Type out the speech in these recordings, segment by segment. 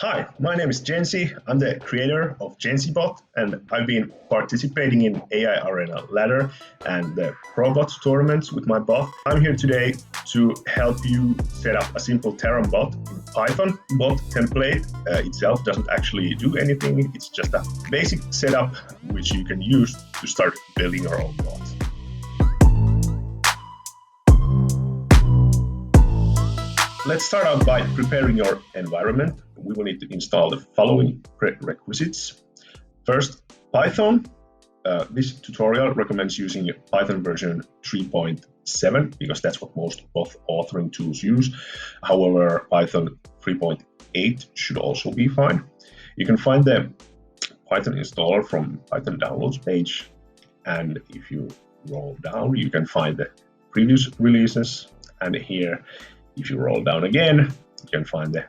Hi, my name is Jensi. I'm the creator of JensiBot, and I've been participating in AI Arena Ladder and the Probot tournaments with my bot. I'm here today to help you set up a simple Terran bot in Python. Bot template itself doesn't actually do anything. It's just a basic setup which you can use to start building your own bot. Let's start out by preparing your environment. We will need to install the following prerequisites. First, Python. This tutorial recommends using Python version 3.7 because that's what most bot authoring tools use. However, Python 3.8 should also be fine. You can find the Python installer from Python downloads page, and if you roll down, you can find the previous releases, and here if you roll down again, you can find the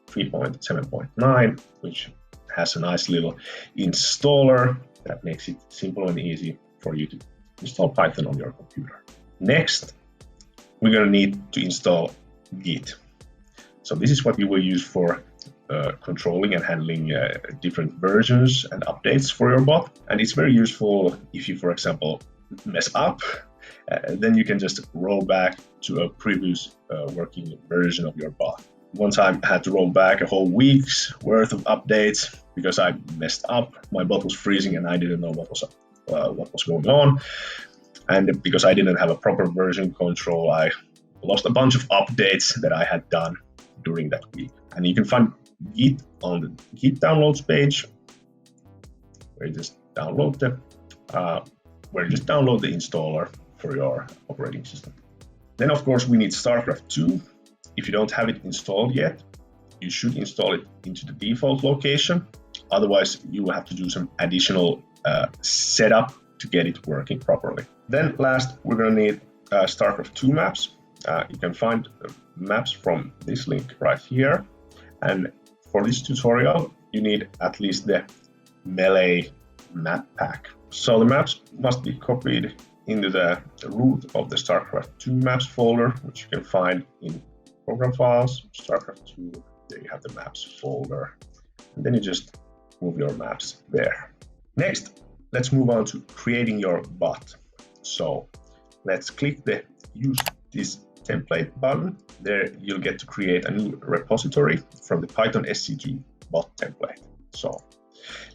3.7.9, which has a nice little installer that makes it simple and easy for you to install Python on your computer. Next, we're going to need to install Git. So this is what you will use for controlling and handling different versions and updates for your bot. And it's very useful if you, for example, mess up. Then you can just roll back to a previous working version of your bot. One time I had to roll back a whole week's worth of updates because I messed up. My bot was freezing and I didn't know what was going on. And because I didn't have a proper version control, I lost a bunch of updates that I had done during that week. And you can find Git on the Git downloads page, where you just download the installer for your operating system. Then of course we need StarCraft 2. If you don't have it installed yet, you should install it into the default location. Otherwise you will have to do some additional setup to get it working properly. Then last, we're going to need StarCraft 2 maps. You can find maps from this link right here. And for this tutorial, you need at least the Melee map pack. So the maps must be copied into the root of the StarCraft 2 maps folder, which you can find in program files, StarCraft 2, there you have the maps folder, and then you just move your maps there. Next, let's move on to creating your bot. So let's click the use this template button. There you'll get to create a new repository from the Python SC2 bot template. So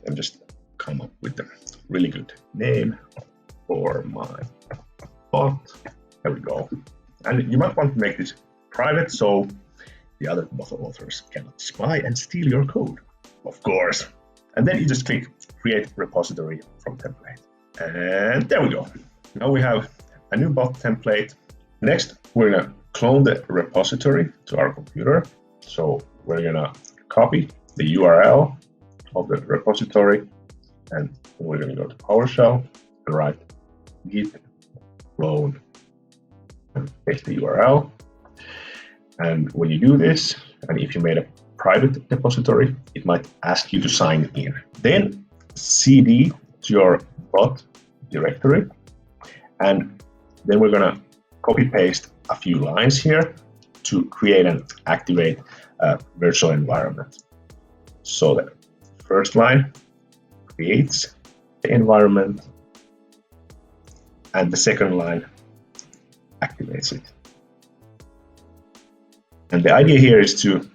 let me just come up with a really good name for my bot. There we go. And you might want to make this private so the other bot authors cannot spy and steal your code, of course. And then you just click create repository from template. And there we go. Now we have a new bot template. Next, we're gonna clone the repository to our computer. So we're gonna copy the URL of the repository, and we're gonna go to PowerShell and write git clone and paste the URL. And when you do this, and if you made a private repository, it might ask you to sign in. Then cd to your bot directory, and then we're gonna copy paste a few lines here to create and activate a virtual environment. So the first line creates the environment, and the second line activates it. And the idea here is to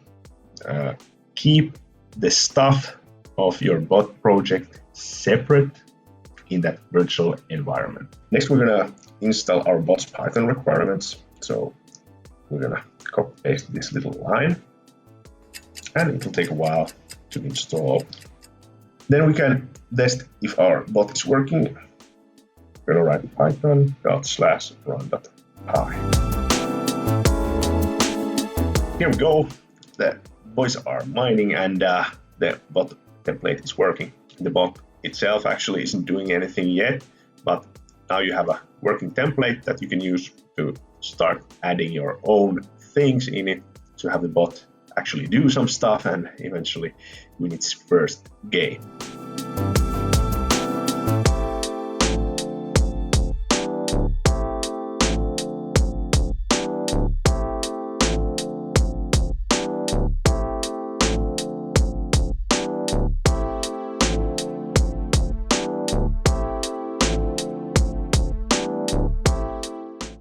keep the stuff of your bot project separate in that virtual environment. Next, we're gonna install our bot's Python requirements. So we're gonna copy paste this little line, and it will take a while to install. Then we can test if our bot is working. We're gonna write python./run.py. Here we go. The boys are mining, and the bot template is working. The bot itself actually isn't doing anything yet, but now you have a working template that you can use to start adding your own things in it to have the bot actually do some stuff and eventually win its first game.